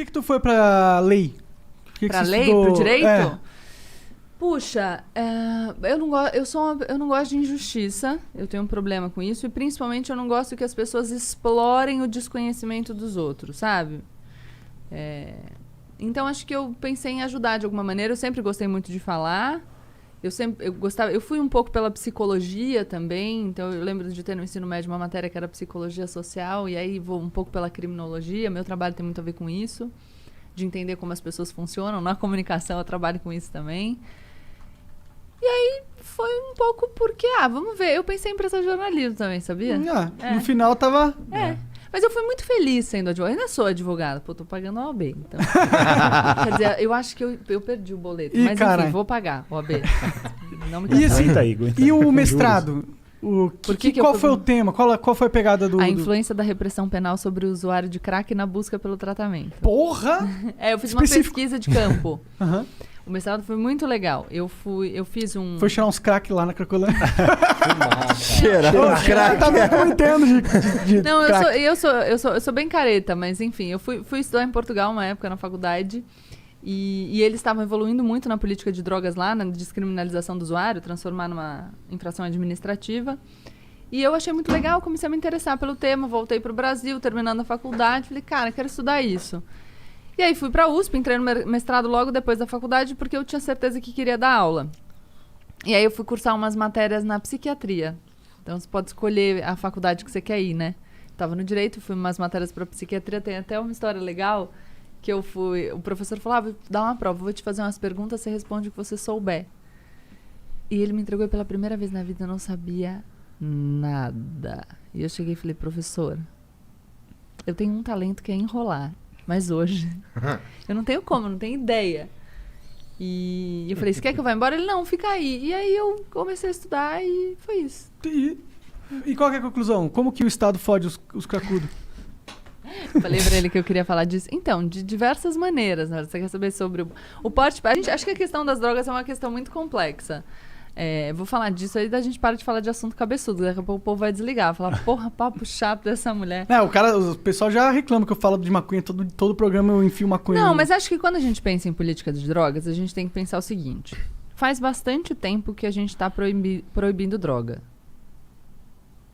que tu foi pra lei? Pra lei? Pro direito? Puxa, eu não gosto de injustiça, eu tenho um problema com isso, e principalmente eu não gosto que as pessoas explorem o desconhecimento dos outros, sabe? Então acho que eu pensei em ajudar de alguma maneira, eu sempre gostei muito de falar, eu fui um pouco pela psicologia também, então eu lembro de ter no ensino médio uma matéria que era psicologia social, e aí vou um pouco pela criminologia, meu trabalho tem muito a ver com isso, de entender como as pessoas funcionam, na comunicação eu trabalho com isso também. E aí foi um pouco porque, vamos ver, eu pensei em prestar jornalismo também, sabia? No final tava... Mas eu fui muito feliz sendo advogada. Eu ainda sou advogada, tô pagando a OAB, então. Quer dizer, eu acho que eu perdi o boleto, mas enfim, vou pagar o OAB. Não me E o mestrado? Qual foi o tema? Qual foi a pegada do... A influência da repressão penal sobre o usuário de crack na busca pelo tratamento. Porra! Eu fiz uma pesquisa de campo. O mestrado foi muito legal. Eu fiz um... Foi cheirar uns crack lá na Cracolândia. Cheirar uns crack. Eu entendo de Não, crack. eu sou bem careta, mas enfim, eu fui estudar em Portugal uma época na faculdade e eles estavam evoluindo muito na política de drogas lá, na descriminalização do usuário, transformar numa infração administrativa. E eu achei muito legal, comecei a me interessar pelo tema, voltei para o Brasil, terminando a faculdade, falei, cara, quero estudar isso. E aí fui para a USP, entrei no mestrado logo depois da faculdade, porque eu tinha certeza que queria dar aula. E aí eu fui cursar umas matérias na psiquiatria. Então você pode escolher a faculdade que você quer ir, né? Tava no direito, fui umas matérias para psiquiatria, tem até uma história legal que o professor falou, vou dar uma prova, vou te fazer umas perguntas, você responde o que você souber. E ele me entregou pela primeira vez na vida, eu não sabia nada. E eu cheguei e falei, professor, eu tenho um talento que é enrolar. Mas hoje, eu não tenho como, não tenho ideia. E eu falei, você quer que eu vá embora? Ele, não, fica aí. E aí eu comecei a estudar e foi isso. E qual que é a conclusão? Como que o Estado fode os cracudos? Falei pra ele que eu queria falar disso. Então, de diversas maneiras. Né? Você quer saber sobre o porte... Acho que a questão das drogas é uma questão muito complexa. Vou falar disso aí, da gente para de falar de assunto cabeçudo. Daqui a pouco o povo vai desligar. Falar, porra, papo chato dessa mulher. O pessoal já reclama que eu falo de maconha. Todo programa eu enfio maconha. Não, mas acho que quando a gente pensa em política de drogas, a gente tem que pensar o seguinte. Faz bastante tempo que a gente está proibindo droga.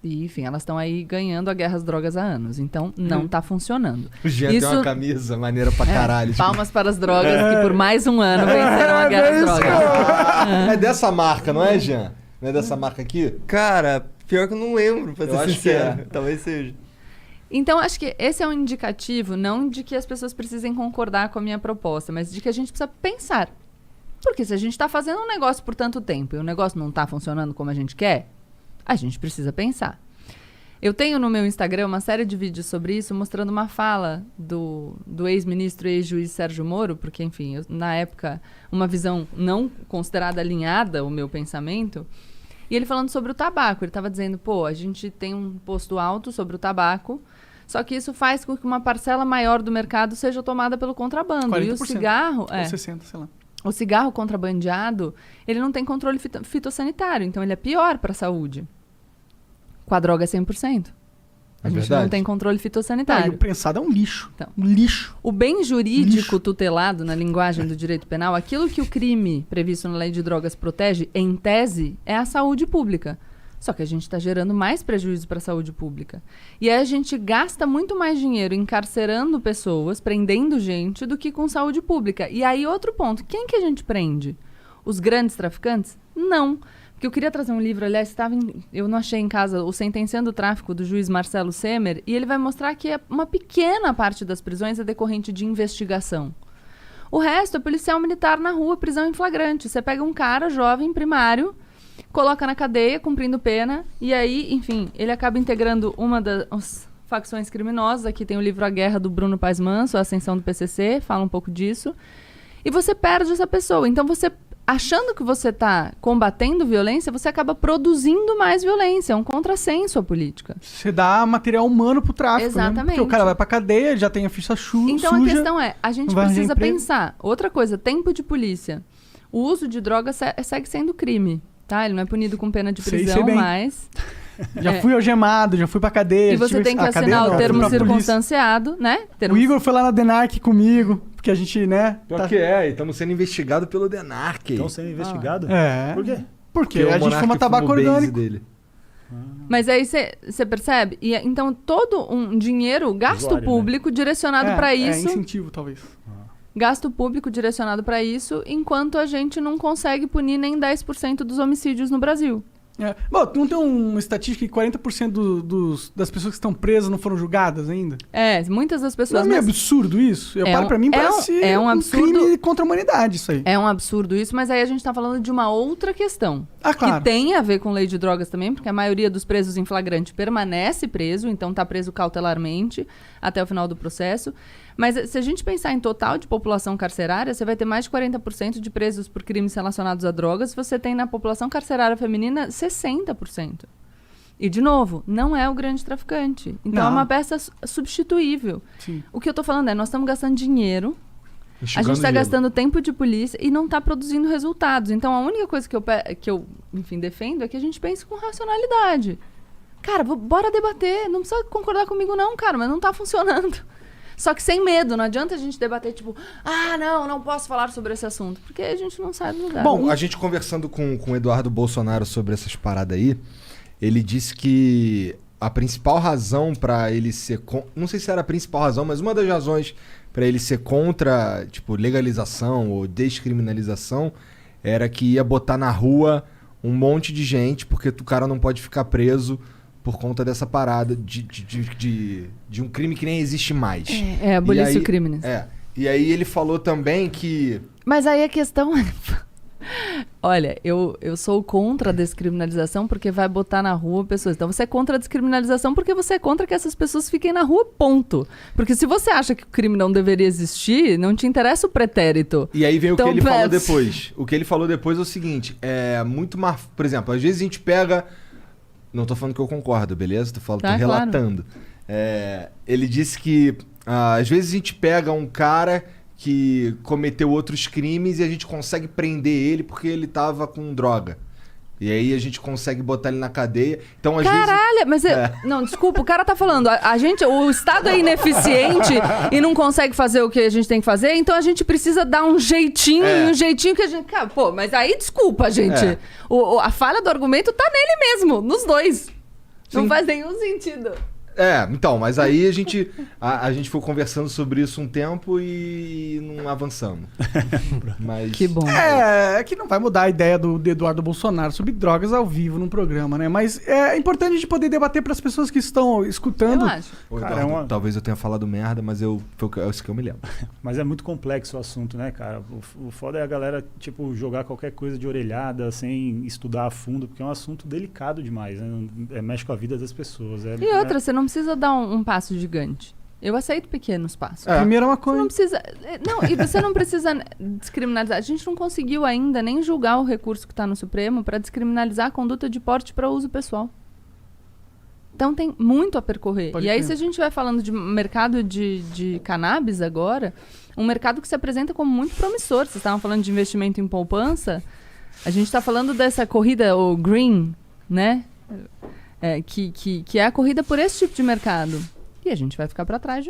E, enfim, elas estão aí ganhando a guerra às drogas há anos. Então, não tá funcionando. O Jean tem uma camisa maneira pra caralho. Palmas para as drogas que por mais um ano venceram a guerra às drogas. É dessa marca, não é, Jean? Não é dessa marca aqui? Cara, pior que eu não lembro, pra ser sincero. Talvez seja. Então, acho que esse é um indicativo, não de que as pessoas precisem concordar com a minha proposta, mas de que a gente precisa pensar. Porque se a gente está fazendo um negócio por tanto tempo e o negócio não está funcionando como a gente quer, a gente precisa pensar. Eu tenho no meu Instagram uma série de vídeos sobre isso, mostrando uma fala do ex-ministro e ex-juiz Sérgio Moro, porque, enfim, na época, uma visão não considerada alinhada ao meu pensamento, e ele falando sobre o tabaco. Ele estava dizendo, a gente tem um imposto alto sobre o tabaco, só que isso faz com que uma parcela maior do mercado seja tomada pelo contrabando. 40%, e o cigarro... 60%, sei lá. O cigarro contrabandeado, ele não tem controle fitossanitário, então ele é pior para a saúde. Com a droga é 100%. A gente não tem controle fitossanitário. E o prensado é um lixo. Então, um lixo. O bem jurídico tutelado, na linguagem do direito penal, aquilo que o crime previsto na lei de drogas protege, em tese, é a saúde pública. Só que a gente está gerando mais prejuízo para a saúde pública. E aí a gente gasta muito mais dinheiro encarcerando pessoas, prendendo gente, do que com saúde pública. E aí outro ponto, quem que a gente prende? Os grandes traficantes? Não. Porque eu queria trazer um livro, aliás, eu não achei em casa, o Sentenciando o Tráfico, do juiz Marcelo Semer, e ele vai mostrar que uma pequena parte das prisões é decorrente de investigação. O resto é policial militar na rua, prisão em flagrante. Você pega um cara jovem, primário, coloca na cadeia, cumprindo pena, e aí, enfim, ele acaba integrando uma das facções criminosas. Aqui tem o livro A Guerra, do Bruno Paes Manso, A Ascensão do PCC, fala um pouco disso. E você perde essa pessoa. Então, você, achando que você está combatendo violência, você acaba produzindo mais violência. É um contrassenso à política. Você dá material humano pro tráfico. Exatamente. Né? Porque o cara vai pra cadeia, já tem a ficha suja. Então, a questão é, a gente precisa pensar. Outra coisa, tempo de polícia. O uso de drogas segue sendo crime. Tá? Ele não é punido com pena de prisão, mas... Já fui algemado, já fui pra cadeia. E você tem que assinar o termo circunstanciado, né? O Igor foi lá na DENARC comigo, porque a gente, né... Pior que e estamos sendo investigados pelo DENARC. Estão sendo investigados? Por quê? Porque a gente fuma Monark tabaco fuma o base orgânico. dele. Mas aí você percebe? E, então, todo um dinheiro, gasto Usuário, público direcionado para isso... É incentivo, talvez. Gasto público direcionado para isso, enquanto a gente não consegue punir nem 10% dos homicídios no Brasil. Bom, não tem uma estatística que 40% das pessoas que estão presas não foram julgadas ainda? Muitas das pessoas... Não é meio absurdo isso? Pra mim parece um absurdo, crime contra a humanidade isso aí. É um absurdo isso, mas aí a gente tá falando de uma outra questão. Claro. Que tem a ver com lei de drogas também, porque a maioria dos presos em flagrante permanece preso, então tá preso cautelarmente até o final do processo. Mas se a gente pensar em total de população carcerária, você vai ter mais de 40% de presos por crimes relacionados a drogas, você tem na população carcerária feminina 60%. E, de novo, não é o grande traficante. Então, é uma peça substituível. Sim. O que eu tô falando nós estamos gastando dinheiro, Enxugando a gente está gelo. gastando tempo de polícia e não está produzindo resultados. Então, a única coisa que eu enfim, defendo é que a gente pense com racionalidade. Cara, bora debater. Não precisa concordar comigo não, cara, mas não tá funcionando. Só que sem medo, não adianta a gente debater, tipo, não posso falar sobre esse assunto, porque a gente não sai do lugar. Bom, a gente conversando com o Eduardo Bolsonaro sobre essas paradas aí, ele disse que a principal razão pra ele ser... Não sei se era a principal razão, mas uma das razões pra ele ser contra, tipo, legalização ou descriminalização era que ia botar na rua um monte de gente, porque o cara não pode ficar preso por conta dessa parada de um crime que nem existe mais. Abolício crimes. E aí ele falou também que... Mas aí a questão é... Olha, eu sou contra a descriminalização porque vai botar na rua pessoas. Então você é contra a descriminalização porque você é contra que essas pessoas fiquem na rua, ponto. Porque se você acha que o crime não deveria existir, não te interessa o pretérito. E aí vem então, o que ele falou depois. O que ele falou depois é o seguinte, muito mais... Por exemplo, às vezes a gente pega... Não tô falando que eu concordo, beleza? Tô relatando. Claro. Ele disse que às vezes a gente pega um cara que cometeu outros crimes e a gente consegue prender ele porque ele tava com droga. E aí a gente consegue botar ele na cadeia. Então, às Caralho, vezes... mas... Não, desculpa, o cara tá falando. O Estado é ineficiente e não consegue fazer o que a gente tem que fazer, então a gente precisa dar um jeitinho, um jeitinho que a gente... Cara, mas aí desculpa, gente. A falha do argumento tá nele mesmo, nos dois. Sim. Não faz nenhum sentido. Então, mas aí a gente foi conversando sobre isso um tempo e não avançamos. Mas... Que bom. É que não vai mudar a ideia do Eduardo Bolsonaro sobre drogas ao vivo num programa, né? Mas é importante a gente poder debater para as pessoas que estão escutando. Eu acho. Eduardo, talvez eu tenha falado merda, mas é isso que eu me lembro. Mas é muito complexo o assunto, né, cara? O foda é a galera, tipo, jogar qualquer coisa de orelhada sem estudar a fundo, porque é um assunto delicado demais, né? Mexe com a vida das pessoas. E outra, você não precisa dar um passo gigante. Eu aceito pequenos passos. Primeiro é uma coisa... Você não precisa... Não, e você não precisa descriminalizar. A gente não conseguiu ainda nem julgar o recurso que está no Supremo para descriminalizar a conduta de porte para uso pessoal. Então tem muito a percorrer. Pode e aí, ter. se a gente vai falando de mercado de cannabis agora, um mercado que se apresenta como muito promissor. Vocês estavam falando de investimento em poupança. A gente está falando dessa corrida, o green, né? Que é a corrida por esse tipo de mercado. E a gente vai ficar para trás